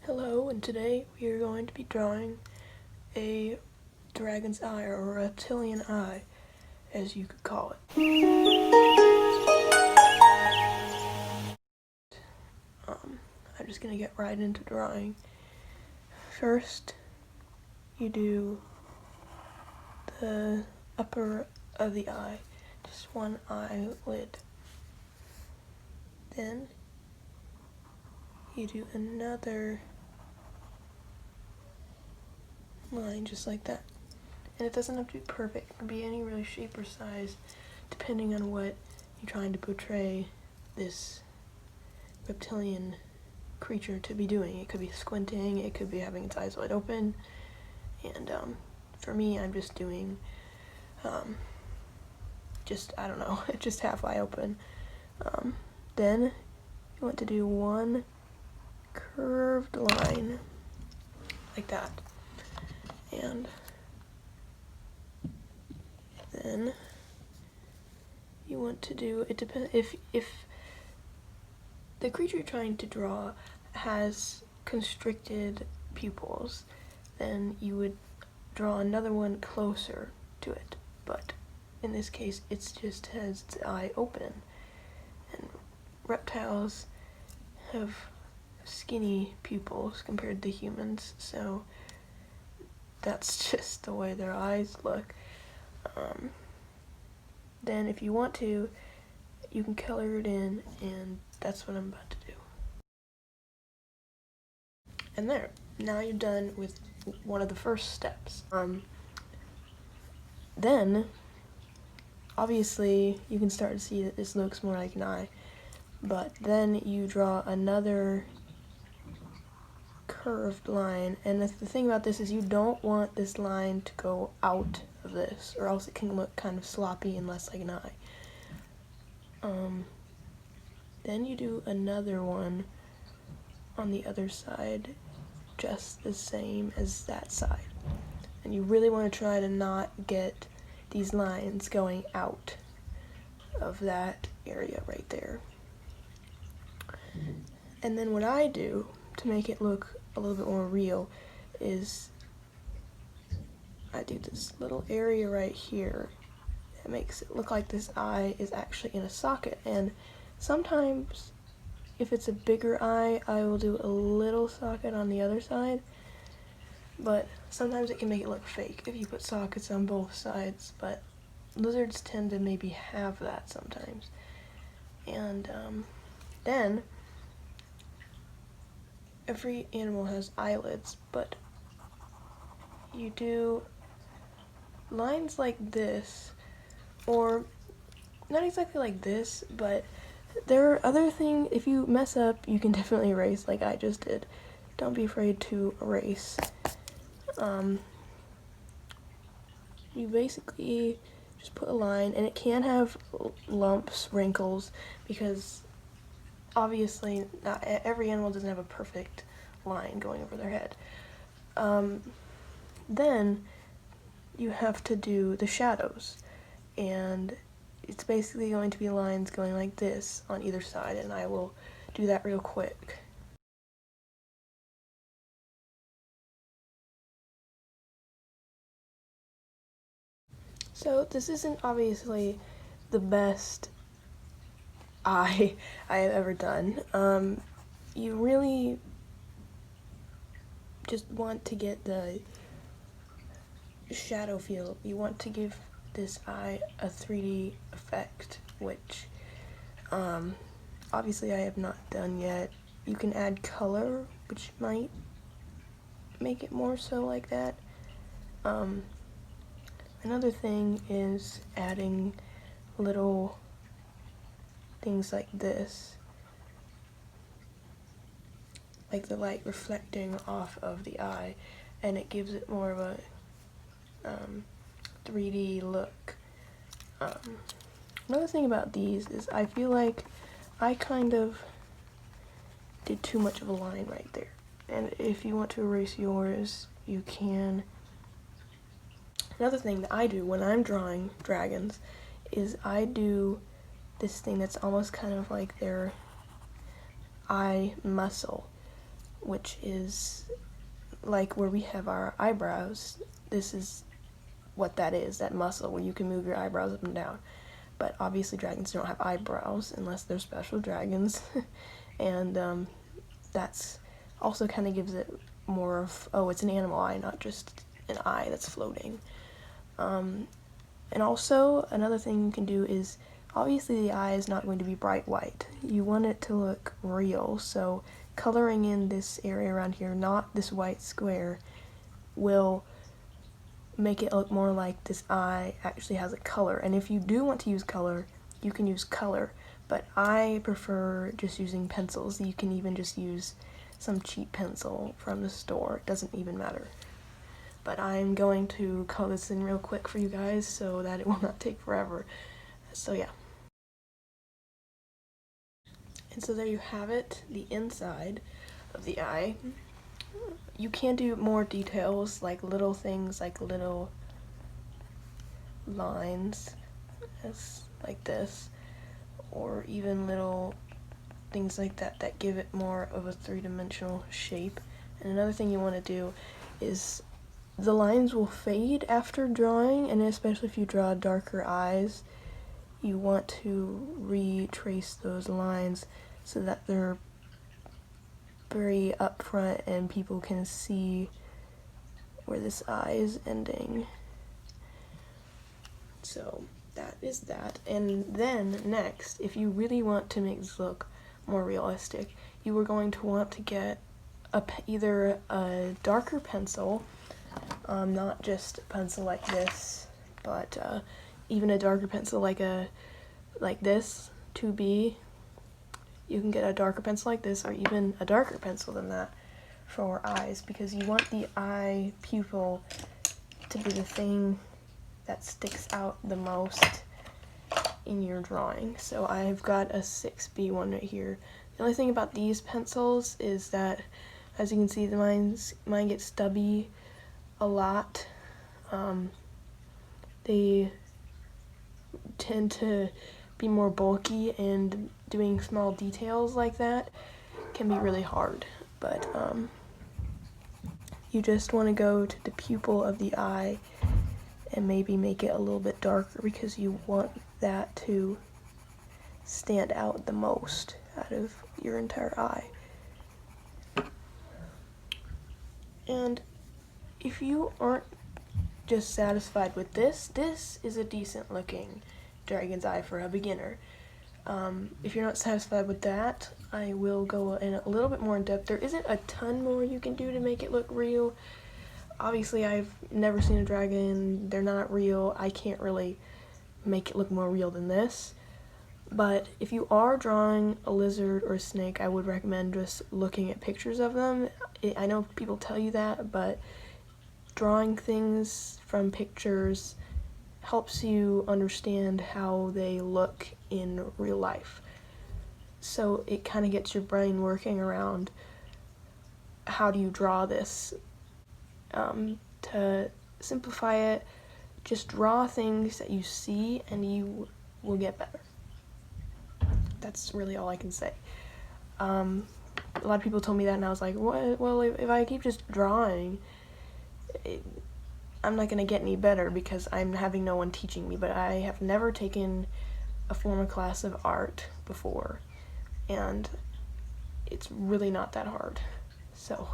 Hello, and today we are going to be drawing a dragon's eye, or a reptilian eye, as you could call it. I'm just going to get right into drawing. First, you do the upper of the eye, just one eyelid. Then, you do another line just like that. And it doesn't have to be perfect. It can be any really shape or size, depending on what you're trying to portray this reptilian creature to be doing. It could be squinting, it could be having its eyes wide open, and for me, I'm just doing just half eye open. Then you want to do one curved line like that, and then you want to do, it depends, if the creature you're trying to draw has constricted pupils, then you would draw another one closer to it, but in this case it just has its eye open, and reptiles have skinny pupils compared to humans, so that's just the way their eyes look. Then if you want to, you can color it in, and that's what I'm about to do. And there, now you're done with one of the first steps. Then, obviously, you can start to see that this looks more like an eye, but then you draw another curved line, and the thing about this is you don't want this line to go out of this, or else it can look kind of sloppy and less like an eye. Then you do another one on the other side, just the same as that side. And you really want to try to not get these lines going out of that area right there. And then what I do to make it look a little bit more real is I do this little area right here. It makes it look like this eye is actually in a socket, and sometimes if it's a bigger eye, I will do a little socket on the other side, but sometimes it can make it look fake if you put sockets on both sides, but lizards tend to maybe have that sometimes. And then every animal has eyelids, but you do lines like this, or not exactly like this, but there are other things. If you mess up, you can definitely erase like I just did. Don't be afraid to erase. You basically just put a line, and it can have lumps, wrinkles, because obviously not every animal doesn't have a perfect line going over their head. Then you have to do the shadows, and it's basically going to be lines going like this on either side, and I will do that real quick. So this isn't obviously the best eye I have ever done. You really just want to get the shadow feel. You want to give this eye a 3D effect, which obviously I have not done yet. You can add color, which might make it more so like that. Another thing is adding little things like this, like the light reflecting off of the eye, and it gives it more of a 3D look. Another thing about these is I feel like I kind of did too much of a line right there, and if you want to erase yours, you can. Another thing that I do when I'm drawing dragons is I do this thing that's almost kind of like their eye muscle. which is like where we have our eyebrows. This is what that is, that muscle where you can move your eyebrows up and down. But obviously dragons don't have eyebrows unless they're special dragons. And that's also kind of gives it more of, oh, it's an animal eye, not just an eye that's floating. And also, another thing you can do is, obviously the eye is not going to be bright white. You want it to look real, so coloring in this area around here, not this white square, will make it look more like this eye actually has a color. And if you do want to use color, you can use color, but I prefer just using pencils. You can even just use some cheap pencil from the store, it doesn't even matter. But I'm going to color this in real quick for you guys so that it will not take forever. So yeah. And so there you have it, the inside of the eye. You can do more details, like little things, like little lines, like this, or even little things like that that give it more of a three-dimensional shape. And another thing you want to do is the lines will fade after drawing, and especially if you draw darker eyes, you want to retrace those lines so that they're very upfront and people can see where this eye is ending. So that is that. And then next, if you really want to make this look more realistic, you are going to want to get either a darker pencil, not just a pencil like this, but even a darker pencil like this, 2B. You can get a darker pencil like this, or even a darker pencil than that for eyes, because you want the eye pupil to be the thing that sticks out the most in your drawing. So I've got a 6B one right here. The only thing about these pencils is that, as you can see, mine get stubby a lot. They tend to be more bulky, and doing small details like that can be really hard. But you just want to go to the pupil of the eye and maybe make it a little bit darker, because you want that to stand out the most out of your entire eye. And if you aren't just satisfied with this is a decent looking dragon's eye for a beginner. If you're not satisfied with that, I will go in a little bit more in depth. There isn't a ton more you can do to make it look real. Obviously, I've never seen a dragon, they're not real, I can't really make it look more real than this. But if you are drawing a lizard or a snake, I would recommend just looking at pictures of them. I know people tell you that, but drawing things from pictures helps you understand how they look in real life. So it kind of gets your brain working around, how do you draw this? To simplify it, just draw things that you see and you will get better. That's really all I can say. A lot of people told me that, and I was like, what? Well, if I keep just drawing, I'm not going to get any better because I'm having no one teaching me. But I have never taken a formal class of art before, and it's really not that hard. So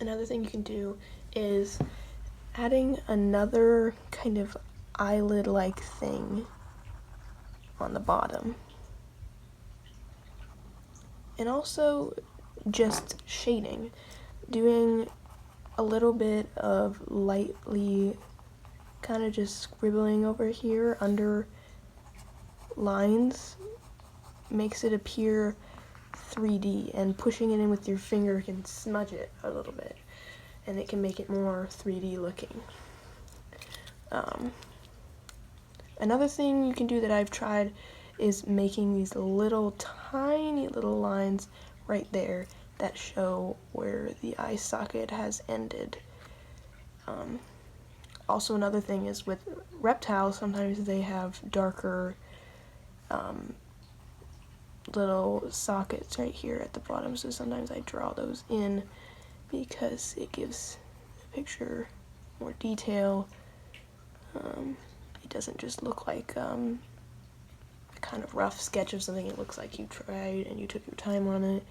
another thing you can do is adding another kind of eyelid-like thing on the bottom. And also just shading, doing a little bit of lightly kind of just scribbling over here under lines makes it appear 3D, and pushing it in with your finger can smudge it a little bit and it can make it more 3D looking. Another thing you can do that I've tried is making these little tiny little lines right there that show where the eye socket has ended. Also, another thing is with reptiles, sometimes they have darker little sockets right here at the bottom, so sometimes I draw those in because it gives the picture more detail. It doesn't just look like a kind of rough sketch of something. It looks like you tried and you took your time on it.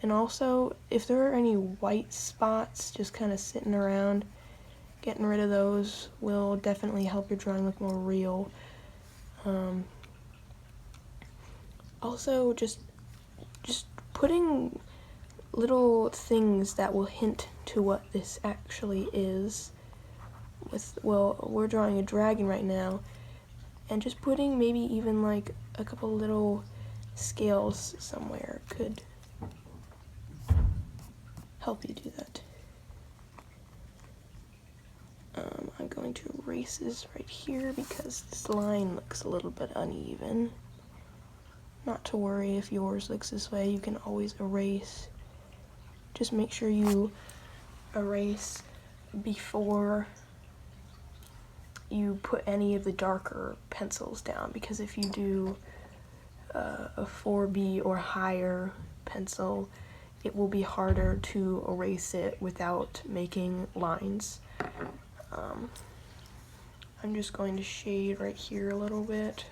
And also, if there are any white spots just kind of sitting around, getting rid of those will definitely help your drawing look more real. Also, just putting little things that will hint to what this actually is. Well, we're drawing a dragon right now, and just putting maybe even like a couple little scales somewhere could help you do that. I'm going to erase this right here because this line looks a little bit uneven. Not to worry if yours looks this way, you can always erase. Just make sure you erase before you put any of the darker pencils down, because if you do a 4B or higher pencil, it will be harder to erase it without making lines. I'm just going to shade right here a little bit.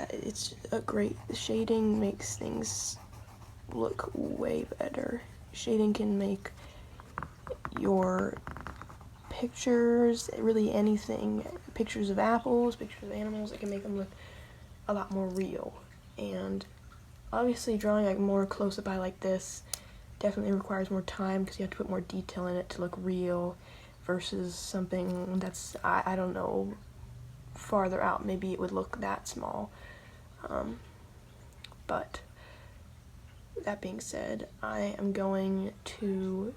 It's a great, shading makes things look way better. Shading can make your pictures, really anything, pictures of apples, pictures of animals, it can make them look a lot more real. And obviously drawing like more close-up eye like this definitely requires more time because you have to put more detail in it to look real versus something that's, I don't know, farther out. Maybe it would look that small. But that being said, I am going to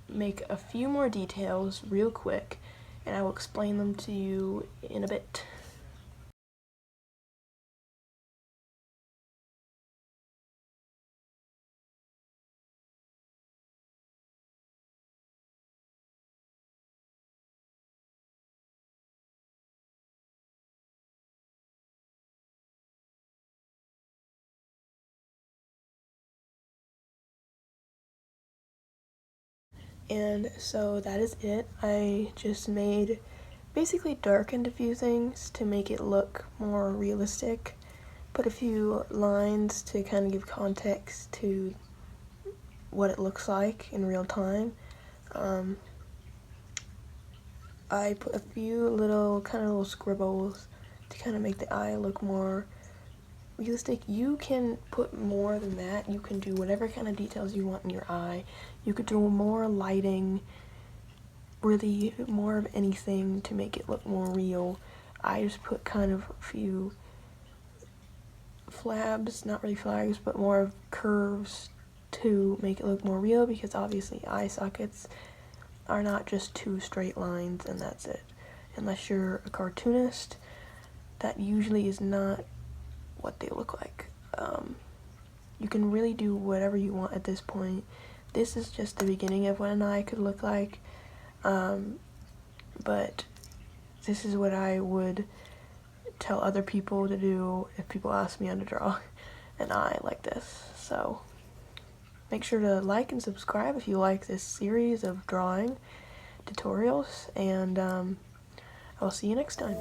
make a few more details real quick, and I will explain them to you in a bit. And so that is it. I just basically darkened a few things to make it look more realistic. Put a few lines to kind of give context to what it looks like in real time. I put a few little scribbles to kind of make the eye look more realistic. You can put more than that. You can do whatever kind of details you want in your eye. You could do more lighting, really more of anything to make it look more real. I just put kind of a few flabs, not really flags, but more of curves to make it look more real, because obviously eye sockets are not just two straight lines and that's it. Unless you're a cartoonist, that usually is not what they look like. You can really do whatever you want at this point. This is just the beginning of what an eye could look like, but this is what I would tell other people to do if people ask me how to draw an eye like this. So make sure to like and subscribe if you like this series of drawing tutorials, and I'll see you next time.